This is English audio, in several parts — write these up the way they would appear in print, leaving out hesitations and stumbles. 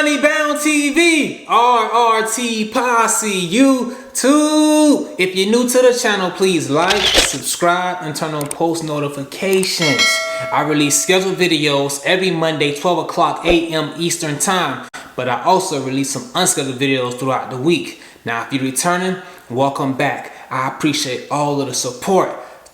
Money Bound TV, RRT Posse, YouTube. If you're new to the channel, please like, subscribe, and turn on post notifications. I release scheduled videos every Monday, 12 o'clock a.m. Eastern Time, but I also release some unscheduled videos throughout the week. Now, if you're returning, welcome back. I appreciate all of the support.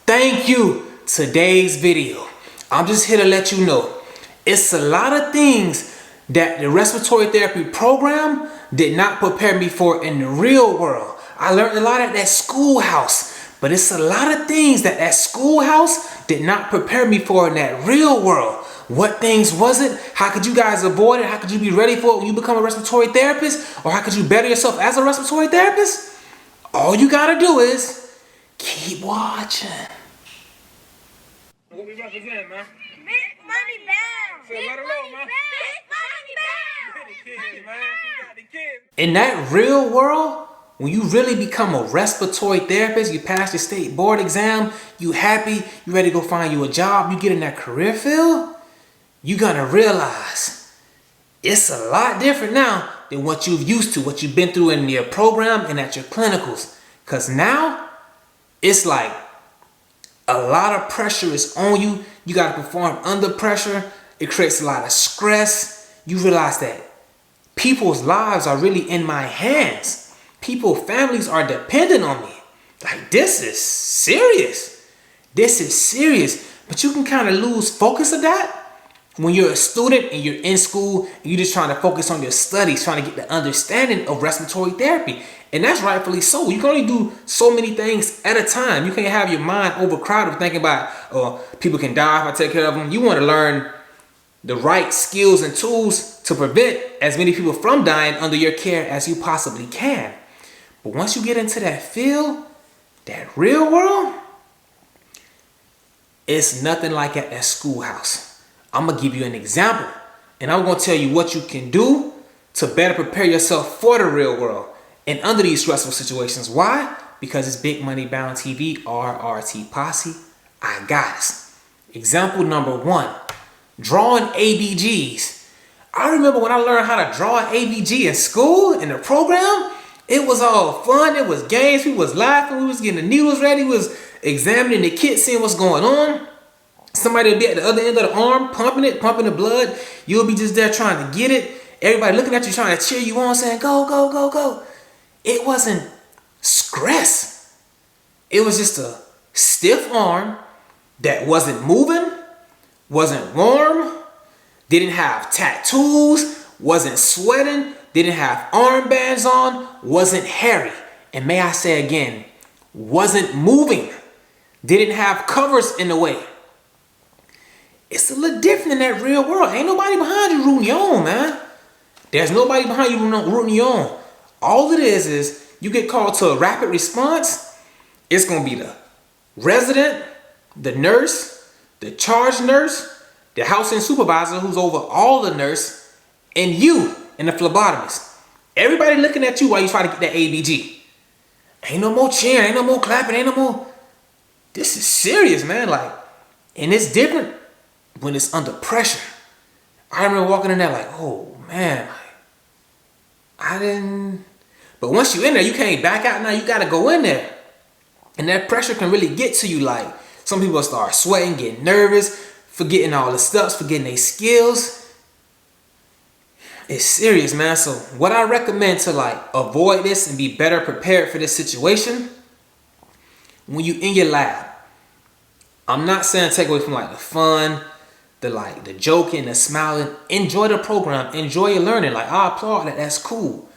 Thank you. Today's video, I'm just here to let you know, it's a lot of things that the respiratory therapy program did not prepare me for in the real world. I learned a lot at that schoolhouse, but it's a lot of things that that schoolhouse did not prepare me for in that real world. What things was it? How could you guys avoid it? How could you be ready for it when you become a respiratory therapist? Or how could you better yourself as a respiratory therapist? All you gotta do is keep watching. What we represent, man? Big money bound. Big money bound. Big money bound. In that real world, when you really become a respiratory therapist, you pass your state board exam, you happy, you ready to go find you a job, you get in that career field, you're gonna realize it's a lot different now than what you've used to, what you've been through in your program and at your clinicals. Cause now it's like a lot of pressure is on you. You got to perform under pressure. It creates a lot of stress. You realize that people's lives are really in my hands. People's families are dependent on me. Like, this is serious. This is serious. But you can kind of lose focus of that when you're a student and you're in school and you're just trying to focus on your studies, trying to get the understanding of respiratory therapy. And that's rightfully so. You can only do so many things at a time. You can't have your mind overcrowded thinking about, oh, people can die if I take care of them. You want to learn the right skills and tools to prevent as many people from dying under your care as you possibly can. But once you get into that field, that real world, it's nothing like at that schoolhouse. I'm going to give you an example. And I'm going to tell you what you can do to better prepare yourself for the real world and under these stressful situations. Why? Because it's Big Money Bound TV, RRT Posse. I got us. Example number 1, drawing ABGs. I remember when I learned how to draw an ABG in school, in the program, it was all fun. It was games. We was laughing. We was getting the needles ready. We was examining the kit, seeing what's going on. Somebody would be at the other end of the arm, pumping it, pumping the blood. You'll be just there trying to get it. Everybody looking at you, trying to cheer you on, saying, go, go, go, go. It wasn't stress. It was just a stiff arm that wasn't moving, wasn't warm, didn't have tattoos, wasn't sweating, didn't have armbands on, wasn't hairy. And may I say again, wasn't moving, didn't have covers in the way. It's a little different in that real world. Ain't nobody behind you rooting you on, man. There's nobody behind you rooting you on. All it is you get called to a rapid response. It's going to be the resident, the nurse, the charge nurse, the housing supervisor who's over all the nurse, and you and the phlebotomist. Everybody looking at you while you try to get that ABG. Ain't no more cheering, ain't no more clapping, ain't no more. This is serious, man. Like, and it's different when it's under pressure. I remember walking in there like, oh man, I didn't. But once you're in there, you can't back out now. You got to go in there. And that pressure can really get to you. Like, some people start sweating, getting nervous, forgetting all the steps, forgetting their skills. It's serious, man. So what I recommend to like avoid this and be better prepared for this situation, when you in your lab, I'm not saying take away from like the fun, the joking, the smiling. Enjoy the program, enjoy your learning. Like, I applaud that, that's cool.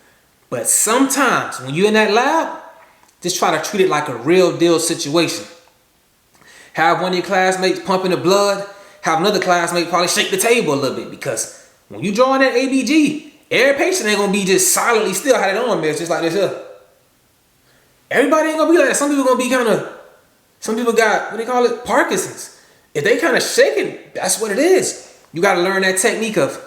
But sometimes when you're in that lab, just try to treat it like a real deal situation. Have one of your classmates pumping the blood, have another classmate probably shake the table a little bit, because when you drawing that ABG, every patient ain't gonna be just silently still how they arm is, just like this here. Everybody ain't gonna be like that. Some people gonna be some people got, what they call it, Parkinson's. If they kind of shaking, that's what it is. You got to learn that technique of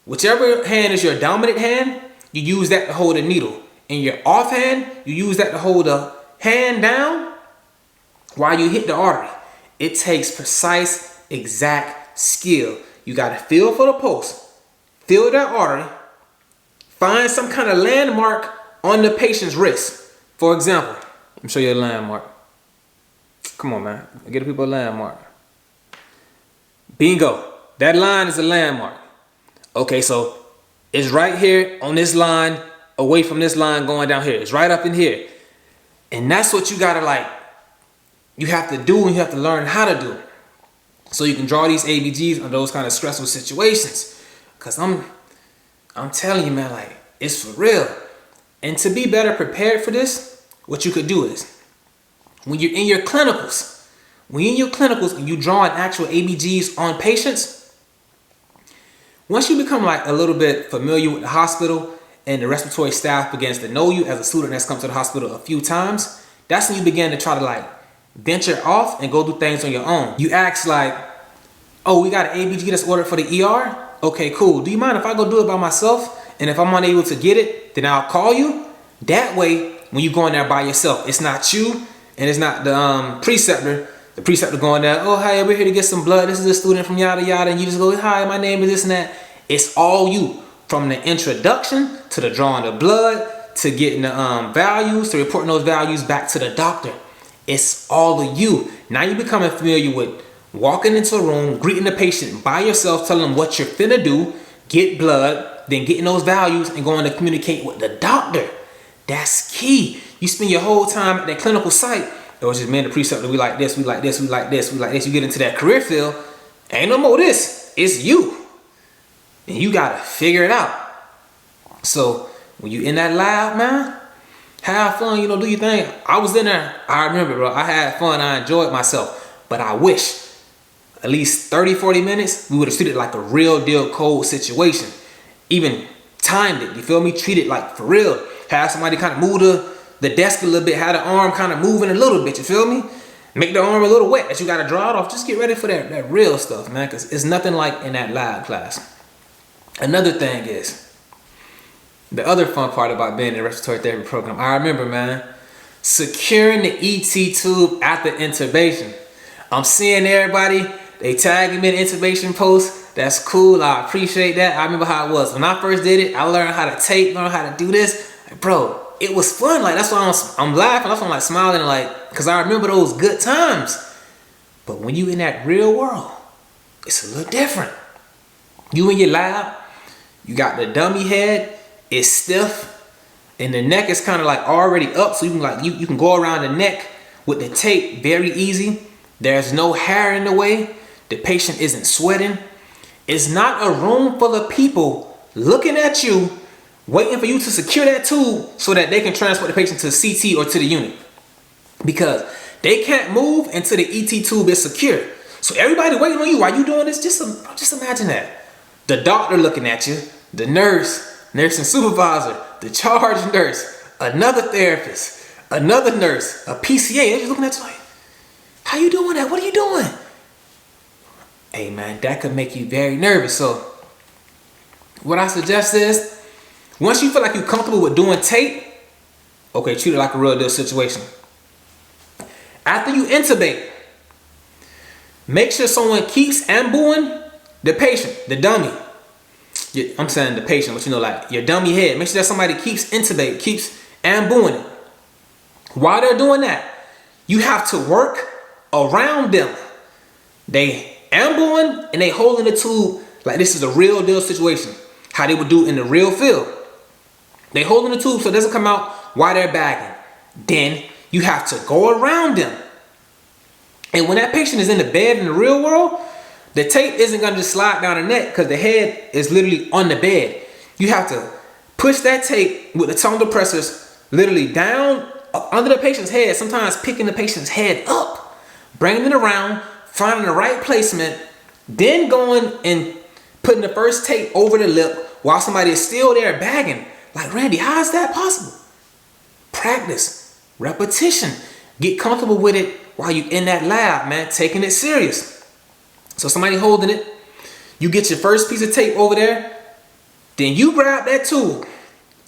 whichever hand is your dominant hand, you use that to hold the needle. In your off hand, you use that to hold the hand down while you hit the artery. It takes precise, exact skill. You got to feel for the pulse, feel that artery, find some kind of landmark on the patient's wrist. For example, let me show you a landmark. Come on, man. Get the people a landmark. Bingo. That line is a landmark. Okay, so it's right here on this line, away from this line going down here. It's right up in here. And that's what you gotta like, you have to do and you have to learn how to do. So you can draw these ABGs under those kind of stressful situations. Cause I'm telling you, man, like, it's for real. And to be better prepared for this, what you could do is, when you're in your clinicals, and you drawing actual ABGs on patients, once you become like a little bit familiar with the hospital and the respiratory staff begins to know you as a student that's come to the hospital a few times, that's when you begin to try to like venture off and go do things on your own. You ask like, oh, we got an ABG that's ordered for the ER? Okay, cool. Do you mind if I go do it by myself? And if I'm unable to get it, then I'll call you. That way, when you go in there by yourself, it's not you and it's not the preceptor. The preceptor going there, oh, hi, we're here to get some blood. This is a student from yada yada. And you just go, hi, my name is this and that. It's all you. From the introduction to the drawing of blood to getting the values, to reporting those values back to the doctor. It's all of you. Now you're becoming familiar with walking into a room, greeting the patient by yourself, telling them what you're finna do, get blood, then getting those values and going to communicate with the doctor. That's key. You spend your whole time at that clinical site. It was just, man, the preceptor, we like this, we like this, we like this, we like this. You get into that career field, ain't no more this. It's you. And you gotta figure it out. So when you in that lab, man, have fun, you know, do your thing. I was in there, I remember, bro, I had fun, I enjoyed myself. But I wish at least 30, 40 minutes, we would have treated it like a real deal cold situation. Even timed it, you feel me? Treat it like for real. Have somebody kind of move the desk a little bit, have the arm kind of moving a little bit, you feel me? Make the arm a little wet that you gotta draw it off. Just get ready for that real stuff, man, because it's nothing like in that lab class. Another thing is, the other fun part about being in the respiratory therapy program, I remember, man, securing the ET tube after intubation. I'm seeing everybody, they tagging me in the intubation post. That's cool, I appreciate that. I remember how it was. When I first did it, I learned how to tape, learned how to do this. Like, bro, it was fun. Like, that's why I'm laughing, that's why I'm like smiling, like, because I remember those good times. But when you in that real world, it's a little different. You in your lab, you got the dummy head, it's stiff, and the neck is kind of like already up, so you can like you can go around the neck with the tape very easy. There's no hair in the way. The patient isn't sweating. It's not a room full of people looking at you, waiting for you to secure that tube so that they can transport the patient to the CT or to the unit. Because they can't move until the ET tube is secure. So everybody waiting on you while you doing this, just imagine that. The doctor looking at you, the nurse, nursing supervisor, the charge nurse, another therapist, another nurse, a PCA, they're just looking at you like, how you doing that? What are you doing? Hey man, that could make you very nervous. So what I suggest is, once you feel like you're comfortable with doing tape, okay, treat it like a real deal situation. After you intubate, make sure someone keeps ambuing the patient, the dummy. I'm saying the patient, but you know, like your dummy head. Make sure that somebody keeps intubate, keeps ambuing it. While they're doing that, you have to work around them. They ambuing and they holding the tube like this is a real deal situation. How they would do in the real field. They holding the tube so it doesn't come out while they're bagging. Then you have to go around them. And when that patient is in the bed in the real world, the tape isn't gonna just slide down the neck because the head is literally on the bed. You have to push that tape with the tongue depressors literally down under the patient's head, sometimes picking the patient's head up, bringing it around, finding the right placement, then going and putting the first tape over the lip while somebody is still there bagging. Like, Randy, how is that possible? Practice, repetition, get comfortable with it while you're in that lab, man, taking it serious. So somebody holding it, you get your first piece of tape over there, then you grab that tube.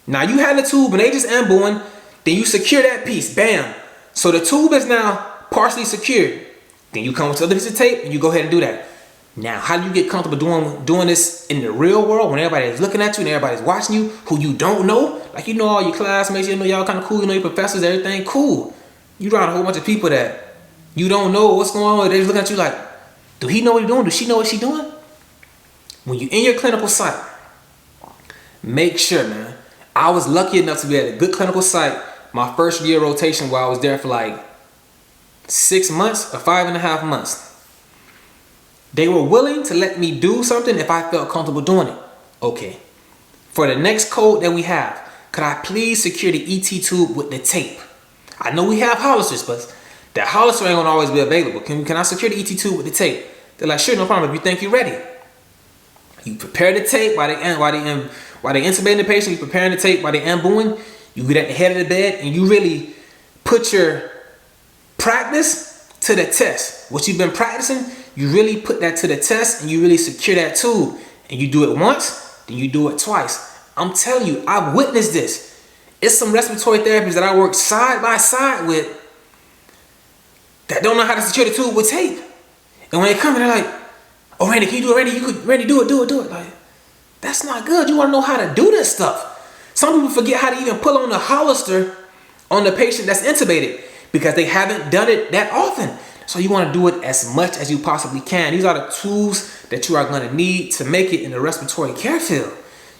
Now you have the tube and they just ambuing, then you secure that piece, bam. So the tube is now partially secured. Then you come with the other piece of tape and you go ahead and do that. Now, how do you get comfortable doing this in the real world when everybody's looking at you and everybody's watching you who you don't know? Like, you know all your classmates, you know y'all kind of cool, you know your professors, everything cool. You around a whole bunch of people that you don't know what's going on. They're just looking at you like, do he know what he's doing? Does she know what she's doing? When you're in your clinical site, make sure, man. I was lucky enough to be at a good clinical site my first year rotation where I was there for like 6 months or 5.5 months. They were willing to let me do something if I felt comfortable doing it. Okay. For the next code that we have, could I please secure the ET tube with the tape? I know we have hollisters, but that hollister ain't gonna always be available. Can I secure the ET tube with the tape? They're like, sure, no problem. If you think you're ready, you prepare the tape while they intubating the patient. You preparing the tape while they ambuing. You get at the head of the bed and you really put your practice to the test. What you've been practicing, you really put that to the test and you really secure that tube. And you do it once, then you do it twice. I'm telling you, I've witnessed this. It's some respiratory therapists that I work side by side with that don't know how to secure the tube with tape. And when they come in, they're like, oh, Randy, can you do it? Randy, do it. Like, that's not good. You want to know how to do this stuff. Some people forget how to even pull on the hollister on the patient that's intubated because they haven't done it that often. So you want to do it as much as you possibly can. These are the tools that you are going to need to make it in the respiratory care field.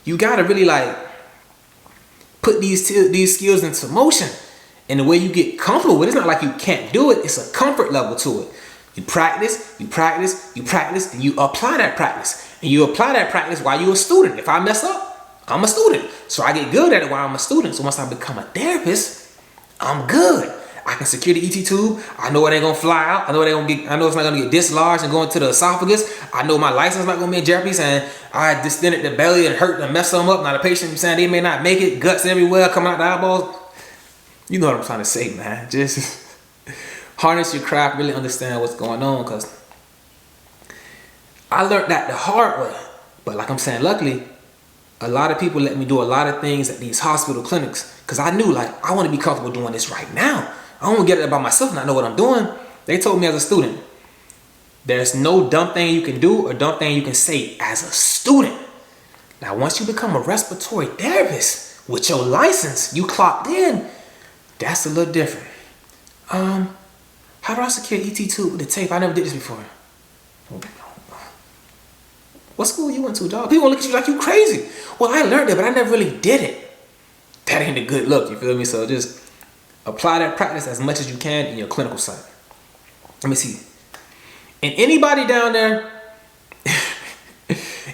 You got to really like put these skills into motion. And the way you get comfortable with it, it's not like you can't do it. It's a comfort level to it. You practice, and you apply that practice. And you apply that practice while you're a student. If I mess up, I'm a student. So I get good at it while I'm a student. So once I become a therapist, I'm good. I can secure the ET tube. I know it ain't gonna fly out. I know it's not gonna get dislodged and go into the esophagus. I know my license is not gonna be in jeopardy, saying I distended the belly and hurt and mess them up. Now the patient saying they may not make it, guts everywhere, coming out the eyeballs. You know what I'm trying to say, man. Just harness your craft, really understand what's going on, because I learned that the hard way. But like I'm saying, luckily, a lot of people let me do a lot of things at these hospital clinics because I knew, like, I want to be comfortable doing this right now. I don't want to get it by myself and not know what I'm doing. They told me as a student, there's no dumb thing you can do or dumb thing you can say as a student. Now, once you become a respiratory therapist with your license, you clocked in, that's a little different. How do I secure ET tube with the tape? I never did this before. What school you went to, dog? People look at you like you crazy. Well, I learned it, but I never really did it. That ain't a good look, you feel me? So just apply that practice as much as you can in your clinical site. Let me see. And anybody down there,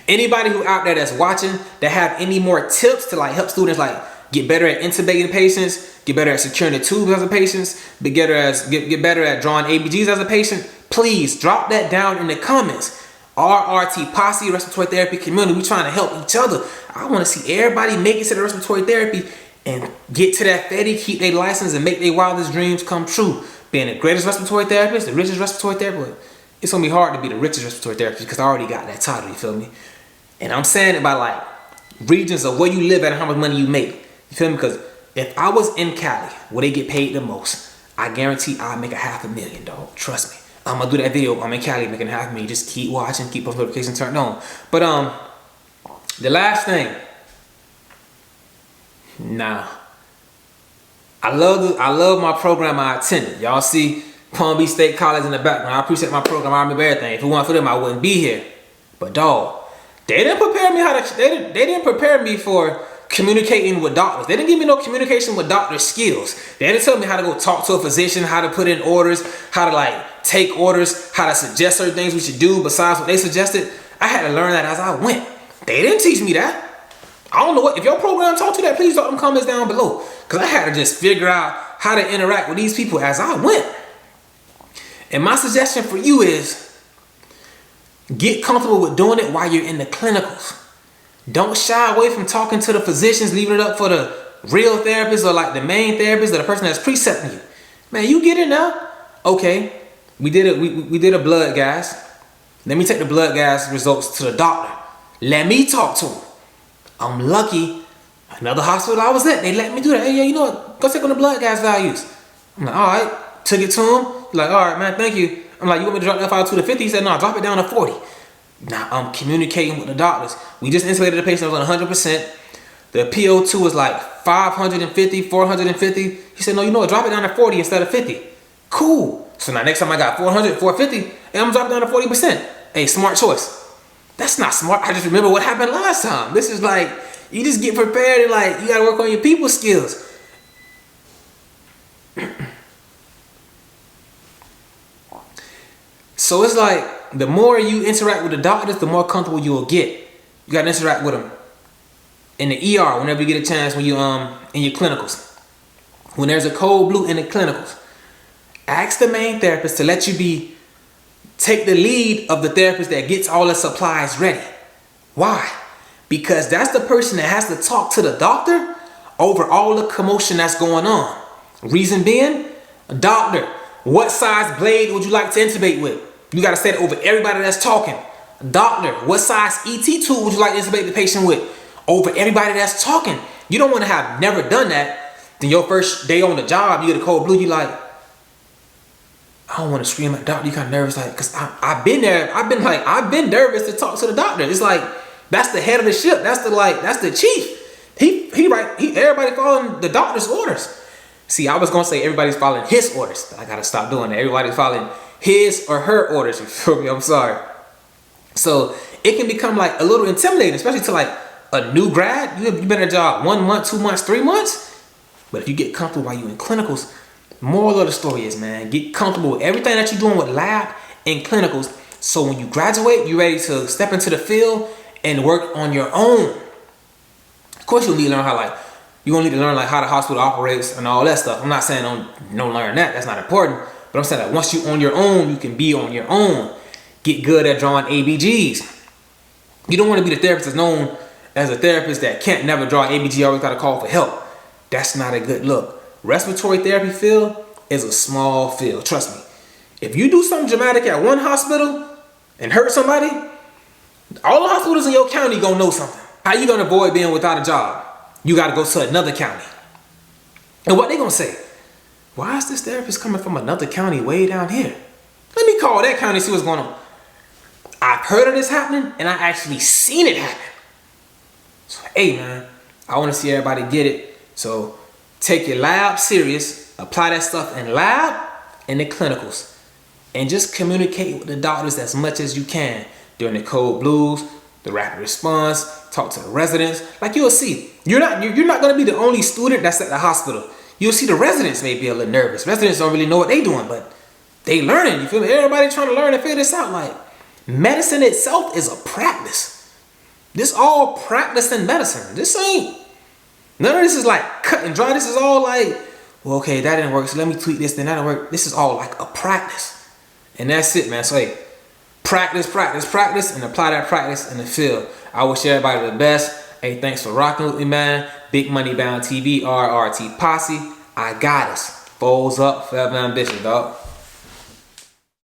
anybody who out there that's watching that have any more tips to like help students like get better at intubating patients, get better at securing the tubes as a patient, get better at drawing ABGs as a patient, please drop that down in the comments. RRT Posse, Respiratory Therapy Community, we trying to help each other. I want to see everybody make it to the respiratory therapy and get to that FETI, keep their license, and make their wildest dreams come true. Being the greatest respiratory therapist, the richest respiratory therapist, it's going to be hard to be the richest respiratory therapist because I already got that title, you feel me? And I'm saying it by like regions of where you live at and how much money you make. You feel me? Because if I was in Cali, where they get paid the most, I guarantee I'd make $500,000, dog. Trust me. I'm going to do that video. I'm in Cali making $500,000. Just keep watching, keep those notifications turned on. But the last thing. Nah. I love my program I attended. Y'all see Palm Beach State College in the background. I appreciate my program. I remember everything. If it weren't for them, I wouldn't be here. But dog, they didn't prepare me they didn't prepare me for communicating with doctors. They didn't give me no communication with doctor skills. They didn't tell me how to go talk to a physician, how to put in orders, how to like take orders, how to suggest certain things we should do besides what they suggested. I had to learn that as I went. They didn't teach me that. I don't know what, if your program taught you that, please drop them comments down below. Because I had to just figure out how to interact with these people as I went. And my suggestion for you is get comfortable with doing it while you're in the clinicals. Don't shy away from talking to the physicians, leaving it up for the real therapist or like the main therapist or the person that's precepting you. Man, you get in there. Okay, we did a blood gas. Let me take the blood gas results to the doctor. Let me talk to him. I'm lucky. Another hospital I was at, they let me do that. Hey, yeah, you know what? Go check on the blood gas values. I'm like, all right. Took it to him. He's like, all right, man, thank you. I'm like, you want me to drop that file to the 50? He said, no, drop it down to 40. Now I'm communicating with the doctors. We just intubated the patient, was on 100%. The PO2 was like 550, 450. He said, no, you know what, drop it down to 40 instead of 50. Cool. So now next time I got 400, 450, and I'm dropping down to 40%. Hey, smart choice. That's not smart. I just remember what happened last time. This is like, you just get prepared and like, you gotta work on your people skills. So it's like, the more you interact with the doctors, the more comfortable you will get. You gotta interact with them in the ER whenever you get a chance, when you in your clinicals. When there's a cold blue in the clinicals, ask the main therapist to let you take the lead of the therapist that gets all the supplies ready. Why? Because that's the person that has to talk to the doctor over all the commotion that's going on. Reason being, doctor, what size blade would you like to intubate with? You gotta say it over everybody that's talking. Doctor, what size ET tool would you like to intubate the patient with? Over everybody that's talking. You don't want to have never done that. Then your first day on the job, you get a cold blue, you like, I don't want to scream at the doctor. You kind of nervous, like, cause I've been there. I've been nervous to talk to the doctor. It's like, that's the head of the ship. That's the chief. Everybody following the doctor's orders. See, I was gonna say everybody's following his orders. I gotta stop doing that. Everybody's following his or her orders. You feel me? I'm sorry. So it can become like a little intimidating, especially to like a new grad. You've been at a job 1 month, 2 months, 3 months. But if you get comfortable while you're in clinicals, moral of the story is, man, get comfortable with everything that you're doing with lab and clinicals. So when you graduate, you're ready to step into the field and work on your own. Of course, you'll need to learn you're gonna need to learn like how the hospital operates and all that stuff. I'm not saying don't learn that. That's not important. But I'm saying that once you're on your own, you can be on your own. Get good at drawing ABGs. You don't want to be the therapist that's known as a therapist that can't never draw ABG, always got to call for help. That's not a good look. Respiratory therapy field is a small field. Trust me. If you do something dramatic at one hospital and hurt somebody, all the hospitals in your county gonna know something. How you gonna avoid being without a job? You gotta go to another county. And what they gonna say? Why is this therapist coming from another county way down here? Let me call that county and see what's going on. I've heard of this happening and I actually seen it happen. So, hey man, I want to see everybody get it. So take your lab serious, apply that stuff in lab and the clinicals, and just communicate with the doctors as much as you can during the code blues, the rapid response, talk to the residents. Like you'll see, you're not going to be the only student that's at the hospital. You'll see the residents may be a little nervous. Residents don't really know what they're doing, but they learning. You feel me? Everybody trying to learn and figure this out. Like, medicine itself is a practice. This all practice in medicine. This ain't, none of this is like cut and dry. This is all like, well, okay, that didn't work, so let me tweak this, then that didn't work. This is all like a practice. And that's it, man. So hey, practice, practice, practice, and apply that practice in the field. I wish everybody the best. Hey, thanks for rocking with me, man. Big Money Bound TV, RRT Posse. I got us. Foes up, forever ambitious, dog.